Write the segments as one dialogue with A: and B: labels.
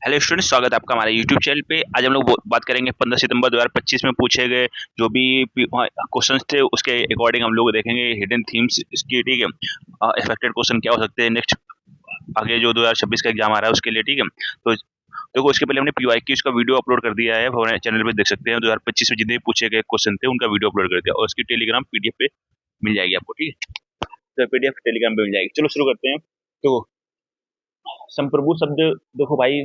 A: Hello students, स्वागत है आपका हमारे यूट्यूब चैनल पे। आज हम लोग बात करेंगे 15 सितंबर 2025 में पूछे गए जो भी क्वेश्चंस थे उसके अकॉर्डिंग हम लोग देखेंगे हिडन थीम्स इसकी, ठीक है। एक्सपेक्टेड क्वेश्चन क्या हो सकते हैं नेक्स्ट आगे जो 2026 का एग्जाम आ रहा है उसके लिए, ठीक है। तो देखो, इसके पहले हमने पीवाईक्यूज का वीडियो अपलोड कर दिया है, हमारे चैनल पे देख सकते हैं। 2025 में जितने भी पूछे गए क्वेश्चन थे उनका वीडियो अपलोड कर दिया और उसकी टेलीग्राम पीडीएफ पे मिल जाएगी आपको, ठीक है। तो पीडीएफ टेलीग्राम पे मिल जाएगी। चलो शुरू करते हैं। तो संप्रभु शब्द, देखो भाई,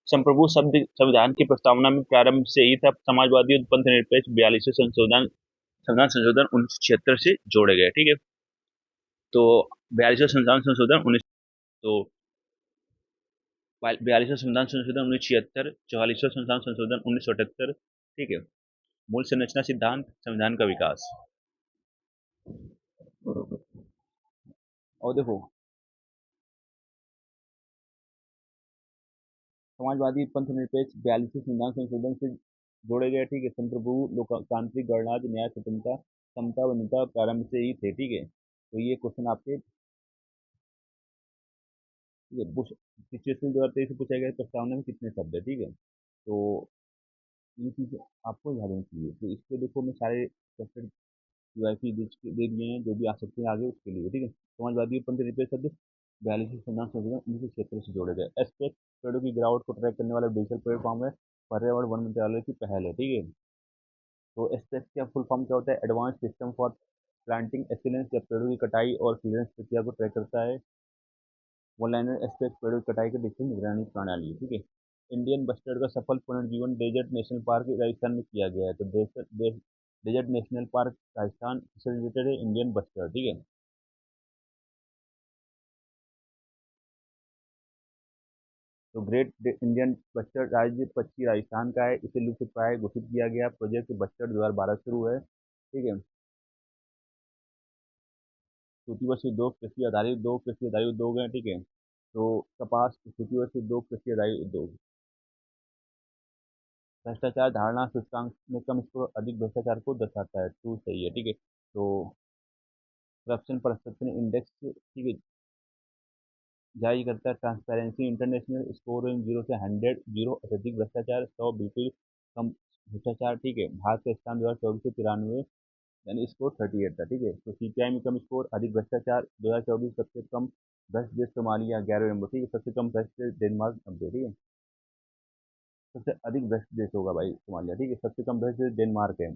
A: संप्रभु शब्द संविधान की प्रस्तावना में प्रारंभ से ही था। समाजवादी और पंथ निरपेक्ष 42वें संविधान संशोधन 1976 से जोड़े गए, ठीक है। तो 42वें संविधान संशोधन 1976, 44वें संविधान संशोधन 1978, ठीक है। मूल संरचना सिद्धांत, संविधान का विकास। और देखो, समाजवादी पंथ निरपेक्ष 42वें संविधान संशोधन से जोड़े गए, ठीक है। संप्रभु लोकतांत्रिक गणराज्य न्याय स्वतंत्रता समता बंधुता प्रारंभ से ही थे, ठीक है। तो ये क्वेश्चन आपके, ठीक है, सिचुएशन 2023 से पूछा गया प्रस्तावना में कितने शब्द है, ठीक है। तो ये चीज आपको याद होनी चाहिए। तो इसके देखो मैं सारे चैप्टर यूआईसी दे दिए हैं जो भी आ सकते हैं आगे उसके लिए, ठीक है। समाजवादी और पंथ निरपेक्ष शब्द 42वें संविधान संशोधन 1976 से जोड़े गए। एस्पेक्ट, पेड़ों की गिरावट को ट्रैक करने वाला डिजिटल प्लेटफॉर्म है, पर्यावरण वन मंत्रालय की पहल है, ठीक है। तो एस्पेक्ट का फुल फॉर्म क्या होता है? Advance system for planting excellence, या पेड़ों की कटाई और क्लियरेंस प्रक्रिया को ट्रैक करता है। वन लाइनर एस्पेक्ट, पेड़ों की कटाई के डिजिटल निगरानी प्रणाली, ठीक है। इंडियन बस्टर्ड का सफल पुनर्जीवन डेजर्ट नेशनल पार्क राजस्थान में किया गया है। तो डेजर्ट नेशनल पार्क राजस्थान से रिलेटेड है इंडियन बस्टर्ड, ठीक है। तो इंडियन बस्टर्ड राज्य पश्चिमी राजस्थान का है, इसे लुप्त प्राय घोषित किया गया। प्रोजेक्ट बस्टर्ड 2012 शुरू है, ठीक है। सूची वर्ष दो कृषि आधारित उद्योग हैं, ठीक है। तो कपास सूची वर्ष दो कृषि आधारित उद्योग। भ्रष्टाचार धारणा सूचकांक में कम स्कोर अधिक भ्रष्टाचार को दर्शाता है, ट्रू सही है, ठीक है। तो करप्शन परसेप्शन इंडेक्स, ठीक है, जारी करता है। ट्रांसपेरेंसी इंटरनेशनल स्कोर रेंज 0 से 100, 0 अत्यधिक भ्रष्टाचार, 100 बिल्कुल कम भ्रष्टाचार, ठीक है। भारत का स्थान 2024 से 93, यानी स्कोर 38 था, ठीक है। तो सीपीआई में कम स्कोर अधिक भ्रष्टाचार 2024, सबसे कम भ्रष्ट देश सोमालिया 11 नंबर, ठीक है। सबसे कम भ्रष्ट देश डेनमार्क 90, ठीक है। सबसे अधिक भ्रष्ट देश होगा भाई सोमालिया, ठीक है। सबसे कम भ्रष्ट देश डेनमार्क है।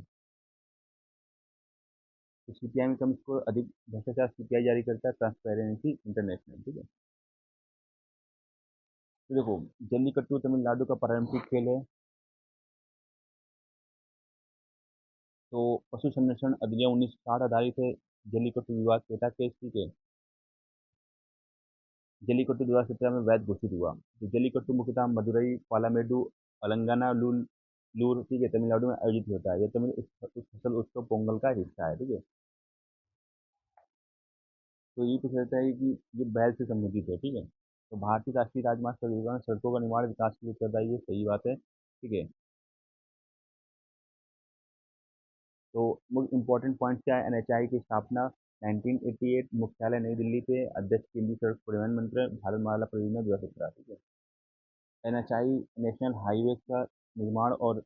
A: तो सीपीआई में कम स्कोर अधिक भ्रष्टाचार सीपीआई जारी करता है ट्रांसपेरेंसी इंटरनेशनल, ठीक है। तो देखो, जल्लीकट्टू तमिलनाडु का पारंपरिक खेल है। तो पशु संरक्षण अधिनियम 1960 आधारित है। जल्लीकट्टू विवाद पेटा केस, ठीक है। जल्लीकट्टू 2017 में वैध घोषित हुआ। तो जल्लीकट्टू मुख्यतः मदुरई, पालामेडु, अलंगाना, लूर, ठीक है, तमिलनाडु में आयोजित होता है। यह तमिल फसल उत्सव पोंगल का हिस्सा है, ठीक है। तो ये पूछा जाता है कि ये बैल से संबंधित है, ठीक है। तो भारतीय राष्ट्रीय राजमार्ग प्राधिकरण सड़कों का निर्माण विकास के लिए उत्तरदायी है, सही बात है, ठीक है। तो मुख्य इंपॉर्टेंट पॉइंट क्या है? एनएचआई की स्थापना 1988, मुख्यालय नई दिल्ली पे, अध्यक्ष केंद्रीय सड़क परिवहन मंत्री, भारतमाला परियोजना 2017, ठीक है। एनएचआई नेशनल हाईवे का निर्माण और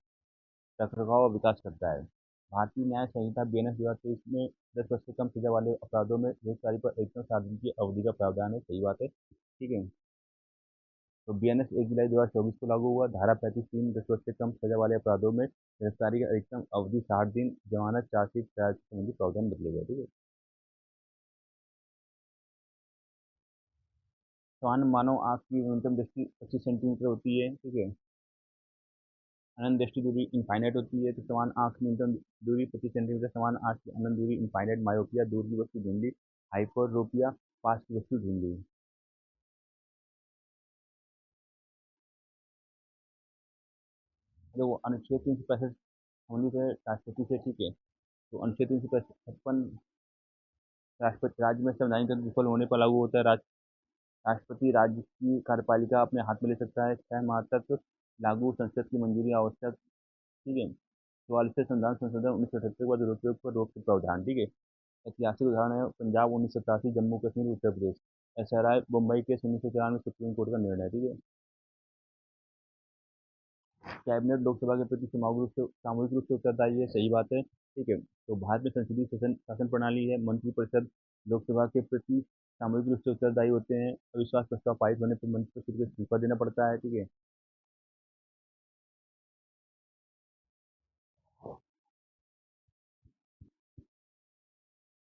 A: रखरखाव और विकास करता है। भारतीय न्याय संहिता बीएनएस 2023 में 10 वर्ष से कम सजा वाले अपराधों में गिरफ्तारी पर 107 दिन की अवधि का प्रावधान है, सही बात है, ठीक है। तो बीएनएस 1 जुलाई 2024 को लागू हुआ। धारा 35(3), 10 वर्ष से कम सजा वाले अपराधों में गिरफ्तारी की अधिकतम अवधि 60 दिन, जमानत, चार्जशीट तैयार संबंधी प्रावधान बदले गए, ठीक है। समान मानव आँख की न्यूनतम दृष्टि 25 सेंटीमीटर होती है, ठीक है। अनंत दृष्टि दूरी इनफाइनाइट होती है। तो समान आँख न्यूनतम दूरी 25 सेंटीमीटर, समान आँख की अनंत दूरी इनफाइनाइट। मायोपिया, दूर की वस्तु धुंधली। हाइपरोपिया, पास की वस्तु धुंधली। जो अनुच्छेद 365 होने से राष्ट्रपति से, ठीक है। तो अनुच्छेद 356 राष्ट्रपति राज्य में संवैधानिक तंत्र विफल होने पर लागू होता है। राष्ट्रपति राज्य की कार्यपालिका अपने हाथ में ले सकता है। 6 माह तक लागू, संसद की मंजूरी आवश्यक, ठीक है। 44वें संविधान संशोधन 1978 के बाद दुरुपयोग पर रोक के प्रावधान, ठीक है। ऐतिहासिक उदाहरण है Punjab 1987, Jammu Kashmir, Uttar Pradesh. SRI, Mumbai case 1994 supreme court का निर्णय, ठीक है। कैबिनेट लोकसभा के प्रति सामूहिक रूप से उत्तरदायी है, सही बात है, ठीक है। तो भारत में संसदीय शासन शासन प्रणाली है, मंत्रिपरिषद लोकसभा के प्रति सामूहिक रूप से उत्तरदायी होते हैं, अविश्वास प्रस्ताव पारित होने पर मंत्रिपरिषद को इस्तीफा देना पड़ता है, ठीक है।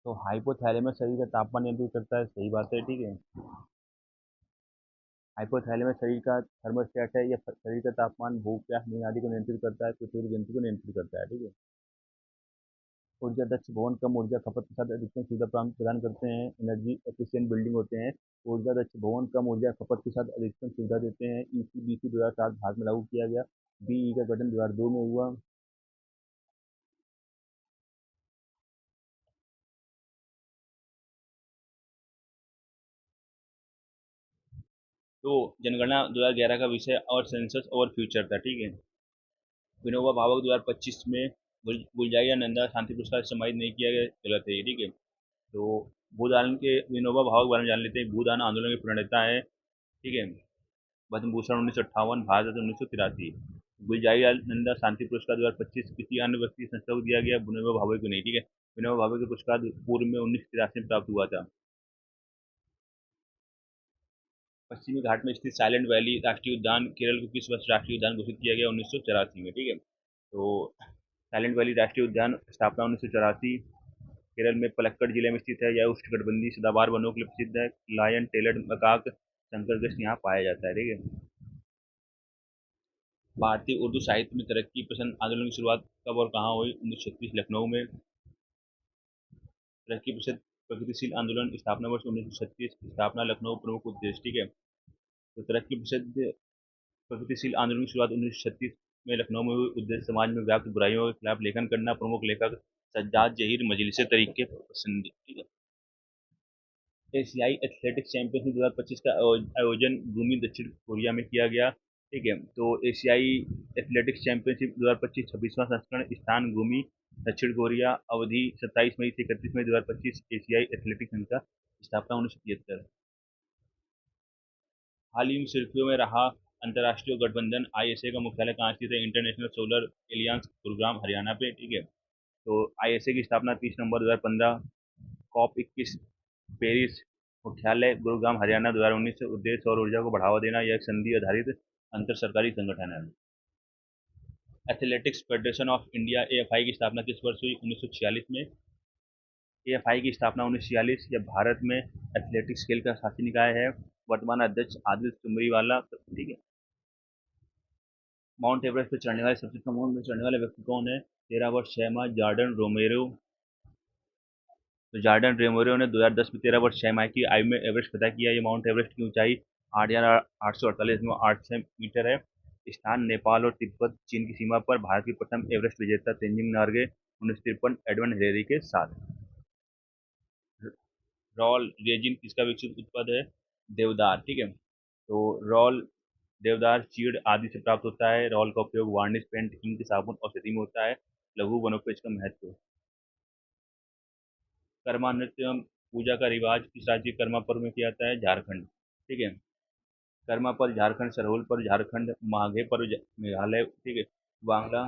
A: तो हाइपोथैलेमस शरीर का तापमान नियंत्रित करता है, सही बात है, ठीक है। हाइपोथैलेमस शरीर का थर्मोस्टेट है, यह शरीर का तापमान, भूख, प्यास, नींद आदि को नियंत्रित करता है, पृथ्वी जंतु को नियंत्रित करता है, ठीक है। ऊर्जा दक्ष भवन कम ऊर्जा खपत के साथ अधिकतम सुविधा प्रदान करते हैं, एनर्जी एफिशिएंट बिल्डिंग होते हैं। ऊर्जा दक्ष भवन कम ऊर्जा खपत के साथ अधिकतम सुविधा देते हैं, ईसीबीसी 2007 भारत में लागू किया गया। बीई का गठन 2002 में हुआ। तो जनगणना 2011 का विषय और सेंसस और फ्यूचर था, ठीक है। विनोबा भावे 2025 में गुलजारिया नंदा शांति पुरस्कार से सम्मानित नहीं किया गया, गलत है ये, ठीक है। तो भूदान के विनोबा भावे के बारे में जान लेते हैं। भूदान आंदोलन के प्रणेता है, ठीक है। पद्म भूषण 1958, भारत रत्न 1983। गुलजारी नंदा शांति पुरस्कार 2025 किसी अन्य व्यक्ति संस्था को दिया गया, विनोबा भावे को नहीं, ठीक है। विनोबा भावे का पुरस्कार पूर्व में 1983 में प्राप्त हुआ था। पश्चिमी घाट में स्थित साइलेंट वैली राष्ट्रीय उद्यान केरल को किस वर्ष राष्ट्रीय उद्यान घोषित किया गया? 1984 में, ठीक है। तो साइलेंट वैली राष्ट्रीय उद्यान स्थापना 1984, केरल में पलक्कड़ जिले में स्थित है। यह उष्णकटिबंधीय सदाबहार वनों के लिए प्रसिद्ध है। लायन टेलड मकाक शंकरगश्त यहाँ पाया जाता है, ठीक है। भारतीय उर्दू साहित्य में तरक्की पसंद आंदोलन की शुरुआत कब और कहाँ हुई? 1936 लखनऊ में। तरक्की पसंद प्रगतिशील आंदोलन स्थापना वर्ष 1936, स्थापना लखनऊ, प्रमुख उद्देश्य, ठीक है। तो तरक्की पसंद प्रगतिशील आंदोलन की शुरुआत 1936 में लखनऊ में हुई। उद्देश्य समाज में व्याप्त बुराइयों के खिलाफ लेखन करना, प्रमुख लेखक सज्जाद जहीर मजलिस तरीके पसंद, ठीक है। एशियाई एथलेटिक्स चैंपियनशिप 2025 का आयोजन भूमि दक्षिण कोरिया में किया गया, ठीक है। तो एशियाई एथलेटिक्स चैंपियनशिप 2025 26वां संस्करण, स्थान भूमि दक्षिण कोरिया, अवधि 27 मई से 31 मई 2025। एशियाई एथलेटिक्स संघ का स्थापना 1973। हाल ही में सुर्खियों में रहा अंतर्राष्ट्रीय गठबंधन आईएसए का मुख्यालय कहाँ स्थित है? International solar aliens, Gurugram, Haryana पे, ठीक है। तो आईएसए की स्थापना 30 नवंबर 2015। कॉप 21 पेरिस, मुख्यालय गुरुग्राम, हरियाणा, 2019। उद्देश्य सौर ऊर्जा को बढ़ावा देना। यह एक संधि आधारित अंतर सरकारी संगठन है। Athletics federation of India AFI की स्थापना किस वर्ष हुई? 1946 में। एएफआई की स्थापना 1946। यह भारत में एथलेटिक्स खेल का शासी निकाय है। वर्तमान अध्यक्ष आदिल चुमरीवाला, ठीक है। माउंट एवरेस्ट पर चढ़ने वाले सबसे कम उम्र में चढ़ने वाले व्यक्ति कौन है? 13 वर्ष 6 माह, जॉर्डन रोमेरो। तो जॉर्डन रोमेरो ने 2010 में 13 वर्ष 6 माह की आयु में एवरेस्ट फतह किया। ये माउंट एवरेस्ट की ऊंचाई 8,848 मीटर है। स्थान नेपाल और तिब्बत चीन की सीमा पर। भारत की प्रथम एवरेस्ट विजेता तेंजिंग नॉर्गे 1953, एडमंड हिलेरी के साथ। रॉल रेजिन किसका विकसित उत्पाद है? देवदार, ठीक है। तो रॉल देवदार चीड़ आदि से प्राप्त होता है। रॉल का उपयोग वार्निश, पेंट, इंक, साबुन, औषधि में होता है। लघु वनोपज का महत्व। कर्मा नृत्य पूजा का रिवाज किस राज्य के कर्मा पर्व में किया जाता है? झारखंड, ठीक है। कर्मा पर्व झारखंड, सरहुल पर्व झारखंड, माघे पर्व मेघालय, ठीक है। बांग्ला